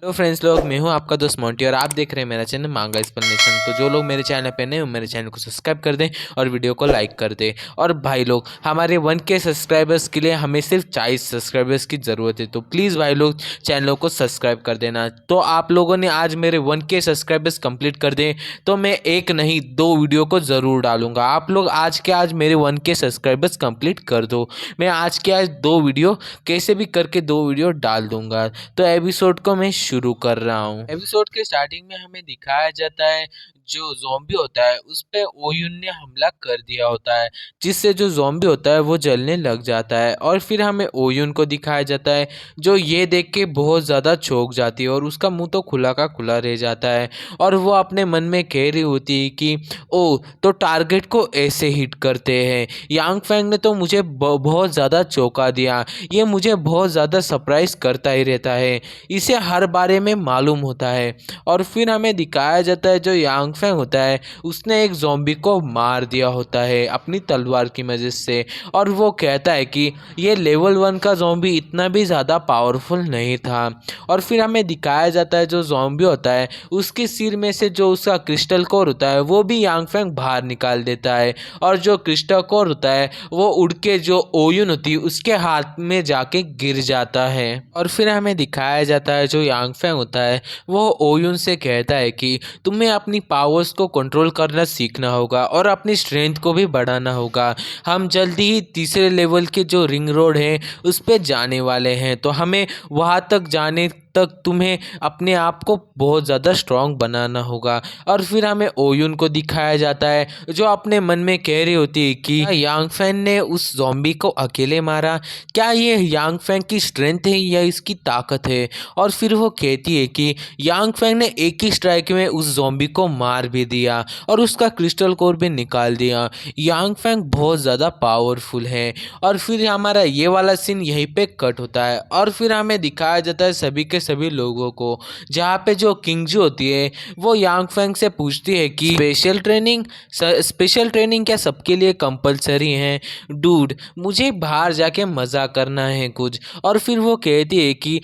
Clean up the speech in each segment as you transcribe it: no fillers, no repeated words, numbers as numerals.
Hello friends लोग, मैं हूं आपका दोस्त मोंटी और आप देख रहे हैं मेरा चैनल मांगा एक्सप्लेनेशन। तो जो लोग मेरे चैनल पे नए हो मेरे चैनल को सब्सक्राइब कर दें और वीडियो को लाइक कर दें। और भाई लोग, हमारे 1K सब्सक्राइबर्स के लिए हमें सिर्फ 40 सब्सक्राइबर्स की ज़रूरत है, तो प्लीज़ भाई लोग चैनलों को सब्सक्राइब कर देना। तो आप लोगों ने आज मेरे 1K सब्सक्राइबर्स कंप्लीट कर दें तो मैं एक नहीं 2 वीडियो को ज़रूर डालूंगा। आप लोग आज के आज मेरे 1K सब्सक्राइबर्स कंप्लीट कर दो। मैं आज के आज 2 वीडियो कैसे भी करके 2 वीडियो डाल दूंगा। तो एपिसोड को मैं शुरू कर रहा हूँ। एपिसोड के स्टार्टिंग में हमें दिखाया जाता है जो ज़ॉम्बी होता है उस पे ओयुन ने हमला कर दिया होता है, जिससे जो ज़ॉम्बी होता है वो जलने लग जाता है। और फिर हमें ओयुन को दिखाया जाता है जो ये देख के बहुत ज़्यादा चौंक जाती है और उसका मुंह तो खुला का खुला रह जाता है। और वो अपने मन में कह रही होती है कि ओ तो टारगेट को ऐसे हिट करते हैं। यांग फैंग ने तो मुझे बहुत ज़्यादा चौंका दिया, ये मुझे बहुत ज़्यादा सरप्राइज करता ही रहता है, इसे हर बारे में मालूम होता है। और फिर हमें दिखाया जाता है जो यांग फैंग होता है उसने एक ज़ॉम्बी को मार दिया होता है अपनी तलवार की मदद से। और वो कहता है कि ये लेवल 1 का ज़ॉम्बी इतना भी ज़्यादा पावरफुल नहीं था। और फिर हमें दिखाया जाता है जो ज़ॉम्बी होता है उसके सिर में से जो उसका क्रिस्टल कोर होता है वो भी यांग फैंग बाहर निकाल देता है। और जो क्रिस्टल कोर होता है वो उड़ के जो ओयुन होती है उसके हाथ में जाके गिर जाता है। और फिर हमें दिखाया जाता है जो यांग फैंग होता है वो ओयुन से कहता है कि तुम्हें अपनी पावर्स को कंट्रोल करना सीखना होगा और अपनी स्ट्रेंथ को भी बढ़ाना होगा। हम जल्दी ही तीसरे लेवल के जो रिंग रोड है उस पे जाने वाले हैं, तो हमें वहाँ तक जाने तक तुम्हें अपने आप को बहुत ज़्यादा स्ट्रांग बनाना होगा। और फिर हमें ओयुन को दिखाया जाता है जो अपने मन में कह रही होती है कि क्या यांग फैंग ने उस ज़ॉम्बी को अकेले मारा, क्या ये यांग फैंग की स्ट्रेंथ है या इसकी ताकत है। और फिर वो कहती है कि यांग फैंग ने एक ही स्ट्राइक में उस ज़ॉम्बी को मार भी दिया और उसका क्रिस्टल कोर भी निकाल दिया। यांग फैंग बहुत ज़्यादा पावरफुल है। और फिर हमारा ये वाला सीन यहीं पे कट होता है और फिर हमें दिखाया जाता है सभी के सभी लोगों को, जहाँ पे जो किंगजू होती है वो यांग फैंग से पूछती है कि स्पेशल ट्रेनिंग क्या सबके लिए कंपलसरी है डूड, मुझे बाहर जाके मज़ा करना है कुछ। और फिर वो कहती है कि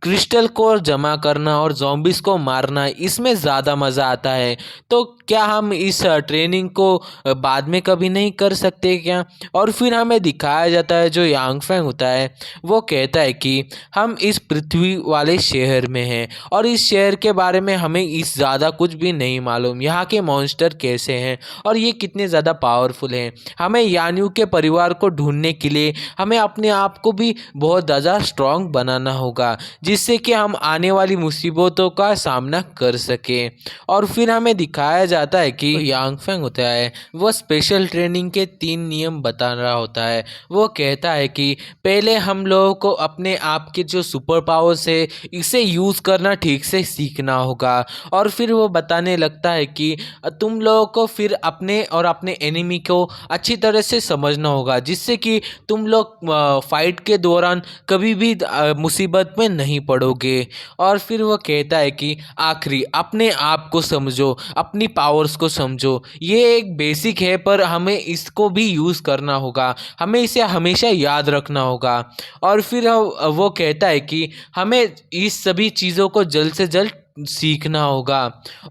क्रिस्टल कोर जमा करना और ज़ॉम्बिस को मारना इसमें ज़्यादा मज़ा आता है, तो क्या हम इस ट्रेनिंग को बाद में कभी नहीं कर सकते क्या। और फिर हमें दिखाया जाता है जो यांग फैंग होता है वो कहता है कि हम इस पृथ्वी वाले शहर में हैं और इस शहर के बारे में हमें इस ज़्यादा कुछ भी नहीं मालूम, यहाँ के मॉन्स्टर कैसे हैं और ये कितने ज़्यादा पावरफुल हैं। हमें यान्यू के परिवार को ढूंढने के लिए हमें अपने आप को भी बहुत ज़्यादा स्ट्रांग बनाना होगा, जिससे कि हम आने वाली मुसीबतों का सामना कर सकें। और फिर हमें दिखाया जाता है कि यांग फैंग होता है वो स्पेशल ट्रेनिंग के 3 नियम बता रहा होता है। वो कहता है कि पहले हम लोगों को अपने आप के जो सुपर पावर्स है इसे यूज़ करना ठीक से सीखना होगा। और फिर वो बताने लगता है कि तुम लोगों को फिर अपने और अपने एनिमी को अच्छी तरह से समझना होगा, जिससे कि तुम लोग फाइट के दौरान कभी भी मुसीबत में नहीं पड़ोगे। और फिर वो कहता है कि आखिरी अपने आप को समझो, अपनी पावर्स को समझो, ये एक बेसिक है पर हमें इसको भी यूज़ करना होगा, हमें इसे हमेशा याद रखना होगा। और फिर वो कहता है कि हमें इस सभी चीज़ों को जल्द से जल्द सीखना होगा।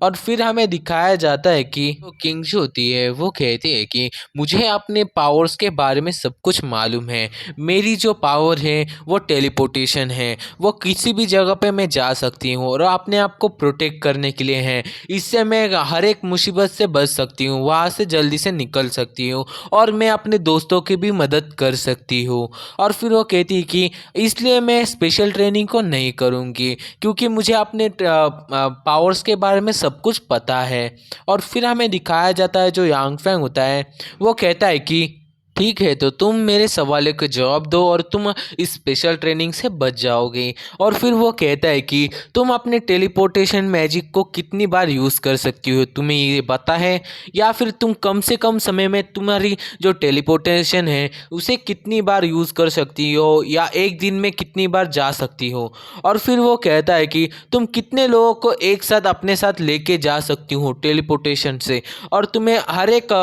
और फिर हमें दिखाया जाता है कि जो किंग्स होती है वो कहती है कि मुझे अपने पावर्स के बारे में सब कुछ मालूम है, मेरी जो पावर है वो टेलीपोर्टेशन है, वो किसी भी जगह पे मैं जा सकती हूँ और अपने आप को प्रोटेक्ट करने के लिए है, इससे मैं हर एक मुसीबत से बच सकती हूँ, वहाँ से जल्दी से निकल सकती हूँ और मैं अपने दोस्तों की भी मदद कर सकती हूँ। और फिर वो कहती है कि इसलिए मैं स्पेशल ट्रेनिंग को नहीं करूँगी क्योंकि मुझे अपने पावर्स के बारे में सब कुछ पता है। और फिर हमें दिखाया जाता है जो यांग फैंग होता है वो कहता है कि ठीक है, तो तुम मेरे सवालों के जवाब दो और तुम इस स्पेशल ट्रेनिंग से बच जाओगे। और फिर वो कहता है कि तुम अपने टेलीपोर्टेशन मैजिक को कितनी बार यूज़ कर सकती हो, तुम्हें ये पता है, या फिर तुम कम से कम समय में तुम्हारी जो टेलीपोर्टेशन है उसे कितनी बार यूज़ कर सकती हो या एक दिन में कितनी बार जा सकती हो। और फिर वो कहता है कि तुम कितने लोगों को एक साथ अपने साथ लेके जा सकती हो टेलीपोर्टेशन से और तुम्हें हर एक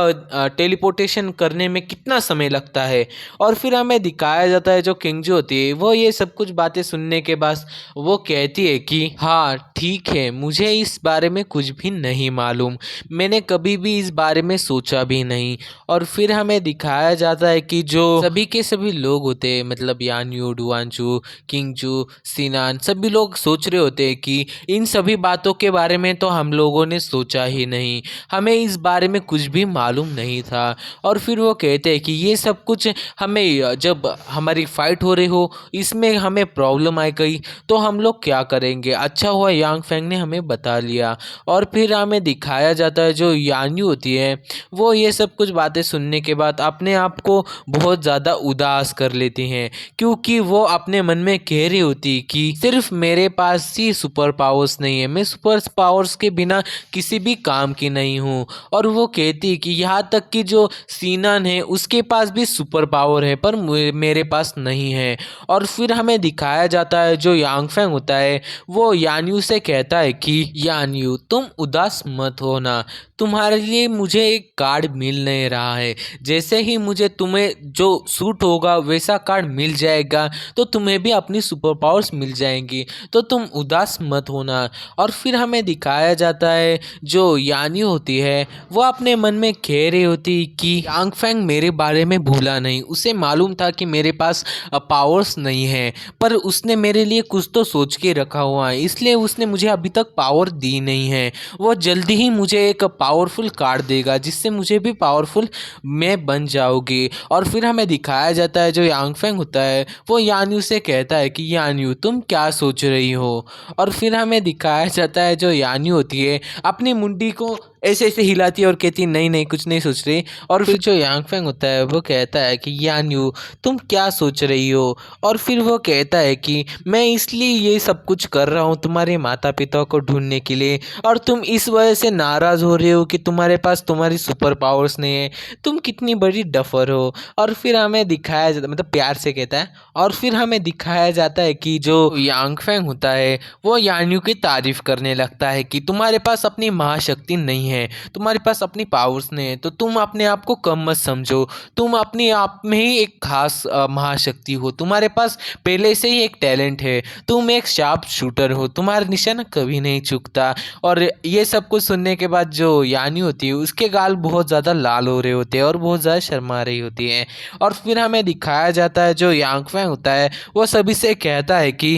टेलीपोर्टेशन करने में कितना समय लगता है। और फिर हमें दिखाया जाता है जो किंगजू होती है वो ये सब कुछ बातें सुनने के बाद वो कहती है कि हाँ ठीक है, मुझे इस बारे में कुछ भी नहीं मालूम, मैंने कभी भी इस बारे में सोचा भी नहीं। और फिर हमें दिखाया जाता है कि जो सभी के सभी लोग होते हैं, मतलब यान्यू, डुआनचू, किंगचू, सिनान, सभी लोग सोच रहे होते हैं कि इन सभी बातों के बारे में तो हम लोगों ने सोचा ही नहीं, हमें इस बारे में कुछ भी मालूम नहीं था। और फिर वो कहते हैं कि ये सब कुछ हमें जब हमारी फाइट हो रही हो इसमें हमें प्रॉब्लम आ गई तो हम लोग क्या करेंगे, अच्छा हुआ यांग फेंग ने हमें बता लिया। और फिर हमें दिखाया जाता है जो यान्यू होती है वो ये सब कुछ बातें सुनने के बाद अपने आप को बहुत ज़्यादा उदास कर लेती हैं, क्योंकि वो अपने मन में कह रही होती कि सिर्फ मेरे पास ही सुपर पावर्स नहीं है, मैं सुपर पावर्स के बिना किसी भी काम की नहीं हूँ। और वो कहती कि यहाँ तक कि जो सीनन है उसके पास भी सुपर पावर है पर मेरे पास नहीं है। और फिर हमें दिखाया जाता है जो यांग फेंग होता है वो यान्यू से कहता है कि यान्यू तुम उदास मत होना, तुम्हारे लिए मुझे एक कार्ड मिल नहीं रहा है, जैसे ही मुझे तुम्हें जो सूट होगा वैसा कार्ड मिल जाएगा तो तुम्हें भी अपनी सुपर पावर्स मिल जाएंगी, तो तुम उदास मत होना। और फिर हमें दिखाया जाता है जो यानी होती है वो अपने मन में कह रही होती कि यांग फेंग मेरे बारे में भूला नहीं, उसे मालूम था कि मेरे पास पावर्स नहीं है, पर उसने मेरे लिए कुछ तो सोच के रखा हुआ है, इसलिए उसने मुझे अभी तक पावर दी नहीं है। वो जल्दी ही मुझे एक पावरफुल कार्ड देगा जिससे मुझे भी पावरफुल मैं बन जाऊंगी। और फिर हमें दिखाया जाता है जो यांग फेंग होता है वो यान्यू से कहता है कि यान्यू तुम क्या सोच रही हो। और फिर हमें दिखाया जाता है जो यान्यू होती है अपनी मुंडी को ऐसे ऐसे हिलाती है और कहती है नहीं नहीं कुछ नहीं सोच रही। और फिर जो यांग फेंग होता है वो कहता है कि यान्यू तुम क्या सोच रही हो। और फिर वो कहता है कि मैं इसलिए ये सब कुछ कर रहा हूँ तुम्हारे माता पिता को ढूंढने के लिए, और तुम इस वजह से नाराज़ हो रहे हो कि तुम्हारे पास तुम्हारी सुपर पावर्स नहीं है, तुम कितनी बड़ी डफर हो। और फिर हमें दिखाया जाता, मतलब प्यार से कहता है, और फिर हमें दिखाया जाता है कि जो यांग फेंग होता है वो यान्यू की तारीफ करने लगता है कि तुम्हारे पास अपनी महाशक्ति नहीं है, तुम्हारे पास अपनी पावर्स नहीं है, तो तुम अपने आप को कम मत समझो, तुम अपने आप में ही एक खास महाशक्ति हो, तुम्हारे पास पहले से ही एक टैलेंट है, तुम एक शार्प शूटर हो, तुम्हारा निशाना कभी नहीं चूकता। और ये सब कुछ सुनने के बाद जो यानी होती है उसके गाल बहुत ज़्यादा लाल हो रहे होते हैं और बहुत ज़्यादा शर्मा रही होती है। और फिर हमें दिखाया जाता है जो यांग फेंग होता है वो सभी से कहता है कि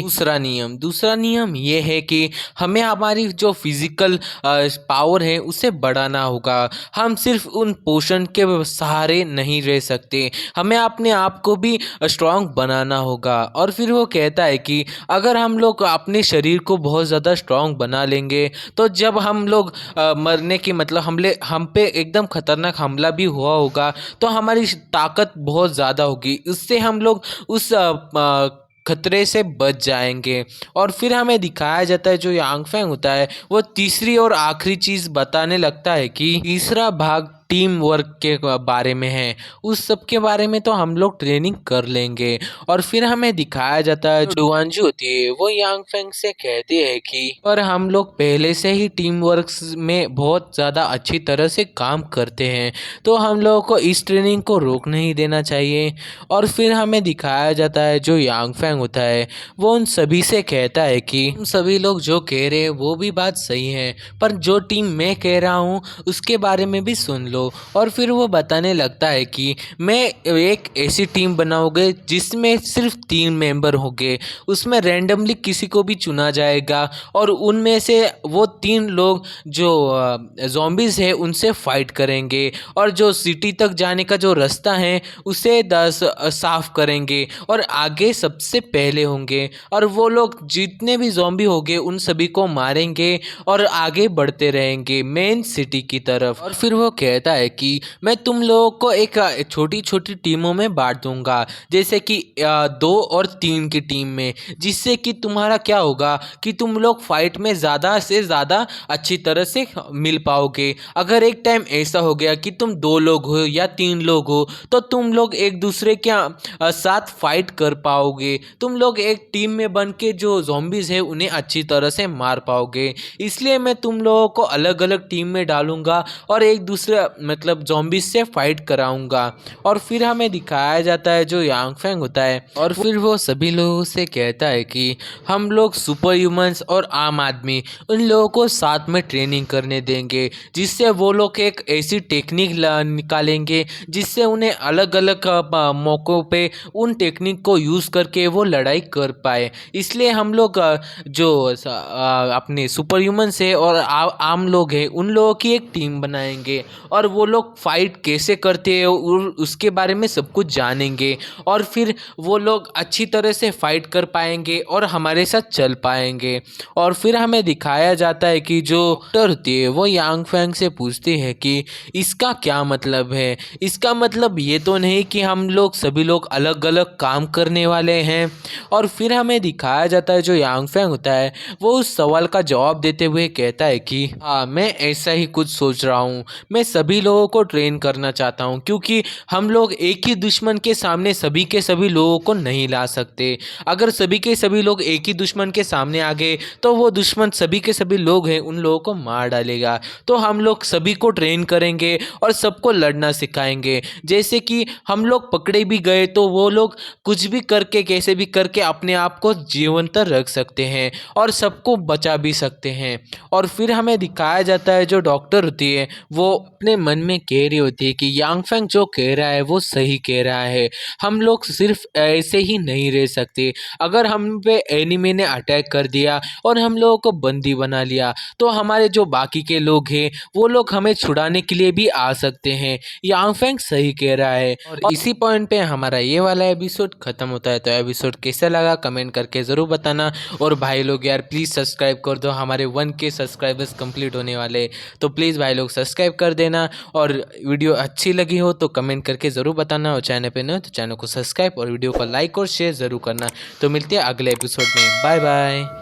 दूसरा नियम ये है कि हमें हमारी जो फिजिकल पावर है उसे बढ़ाना होगा, हम सिर्फ उन पोषण के सहारे नहीं रह सकते, हमें अपने आप को भी स्ट्रांग बनाना होगा। और फिर वो कहता है कि अगर हम लोग अपने शरीर को बहुत ज़्यादा स्ट्रांग बना लेंगे तो जब हम लोग मरने की, मतलब हम पे एकदम खतरनाक हमला भी हुआ होगा तो हमारी ताकत बहुत ज़्यादा होगी, उससे हम लोग उस खतरे से बच जाएंगे। और फिर हमें दिखाया जाता है जो यांग फेंग होता है वो तीसरी और आखिरी चीज़ बताने लगता है कि तीसरा भाग टीम वर्क के बारे में है, उस सब के बारे में तो हम लोग ट्रेनिंग कर लेंगे। और फिर हमें दिखाया जाता है जो डुआनजू होती है वो यांग फेंग से कहती है कि पर हम लोग पहले से ही टीम वर्क में बहुत ज़्यादा अच्छी तरह से काम करते हैं तो हम लोगों को इस ट्रेनिंग को रोक नहीं देना चाहिए। और फिर हमें दिखाया जाता है जो यांग फेंग होता है वो उन सभी से कहता है कि तुम सभी लोग जो कह रहे हैं वो भी बात सही है, पर जो टीम मैं कह रहा हूँ उसके बारे में भी सुन लो। और फिर वो बताने लगता है कि मैं एक ऐसी टीम बनाऊंगा जिसमें सिर्फ 3 मेंबर होंगे, उसमें रैंडमली किसी को भी चुना जाएगा और उनमें से वो 3 लोग जो ज़ॉम्बीज़ है उनसे फाइट करेंगे और जो सिटी तक जाने का जो रास्ता है उसे साफ करेंगे और आगे सबसे पहले होंगे, और वो लोग जितने भी ज़ॉम्बी होंगे उन सभी को मारेंगे और आगे बढ़ते रहेंगे मेन सिटी की तरफ। और फिर वो कहता है कि मैं तुम लोगों को एक छोटी छोटी टीमों में बांट दूंगा, जैसे कि 2 और 3 की टीम में, जिससे कि तुम्हारा क्या होगा कि तुम लोग फाइट में ज़्यादा से ज़्यादा अच्छी तरह से मिल पाओगे। अगर एक टाइम ऐसा हो गया कि तुम 2 लोग हो या 3 लोग हो तो तुम लोग एक दूसरे के साथ फाइट कर पाओगे, तुम लोग एक टीम में बन के जो ज़ॉम्बीज़ है उन्हें अच्छी तरह से मार पाओगे। इसलिए मैं तुम लोगों को अलग अलग टीम में डालूंगा और एक दूसरे मतलब ज़ॉम्बीज़ से फाइट कराऊंगा। और फिर हमें दिखाया जाता है जो यांग फेंग होता है और फिर वो सभी लोगों से कहता है कि हम लोग सुपर ह्यूमंस और आम आदमी उन लोगों को साथ में ट्रेनिंग करने देंगे, जिससे वो लोग एक ऐसी टेक्निक निकालेंगे जिससे उन्हें अलग अलग मौक़ों पे उन टेक्निक को यूज़ करके वो लड़ाई कर पाए। इसलिए हम लोग अपने सुपर ह्यूमंस है और आम लोग हैं उन लोगों की एक टीम बनाएंगे और वो लोग फाइट कैसे करते हैं उसके बारे में सब कुछ जानेंगे और फिर वो लोग अच्छी तरह से फाइट कर पाएंगे और हमारे साथ चल पाएंगे। और फिर हमें दिखाया जाता है कि जो डॉक्टर होती है वो यांग फेंग से पूछती है कि इसका क्या मतलब है। इसका मतलब ये तो नहीं कि हम लोग सभी लोग अलग अलग काम करने वाले हैं। और फिर हमें दिखाया जाता है जो यांग फेंग होता है वो उस सवाल का जवाब देते हुए कहता है कि हाँ, मैं ऐसा ही कुछ सोच रहा हूँ। मैं सभी लोगों को ट्रेन करना चाहता हूँ क्योंकि हम लोग एक ही दुश्मन के सामने सभी के सभी लोगों को नहीं ला सकते। अगर सभी के सभी लोग एक ही दुश्मन के सामने आ गए तो वो दुश्मन सभी के सभी लोग हैं उन लोगों को मार डालेगा। तो हम लोग सभी को ट्रेन करेंगे और सबको लड़ना सिखाएंगे। जैसे कि हम लोग पकड़े भी गए तो वो लोग कुछ भी करके कैसे भी करके अपने आप को जीवंत रख सकते हैं और सबको बचा भी सकते हैं। और फिर हमें दिखाया जाता है जो डॉक्टर होती है वो अपने मन में कह रही होती है कि यांग फेंग जो कह रहा है वो सही कह रहा है। हम लोग सिर्फ ऐसे ही नहीं रह सकते। अगर हम पे एनिमी ने अटैक कर दिया और हम लोगों को बंदी बना लिया तो हमारे जो बाकी के लोग हैं वो लोग हमें छुड़ाने के लिए भी आ सकते हैं। यांग फेंग सही कह रहा है। और इसी पॉइंट पे हमारा ये वाला एपिसोड खत्म होता है। तो एपिसोड कैसा लगा कमेंट करके ज़रूर बताना। और भाई लोग यार प्लीज़ सब्सक्राइब कर दो, हमारे 1K सब्सक्राइबर्स कंप्लीट होने वाले। तो प्लीज़ भाई लोग सब्सक्राइब कर देना और वीडियो अच्छी लगी हो तो कमेंट करके ज़रूर बताना। और चैनल पे नए हो तो चैनल को सब्सक्राइब और वीडियो को लाइक और शेयर ज़रूर करना। तो मिलते हैं अगले एपिसोड में। Bye bye.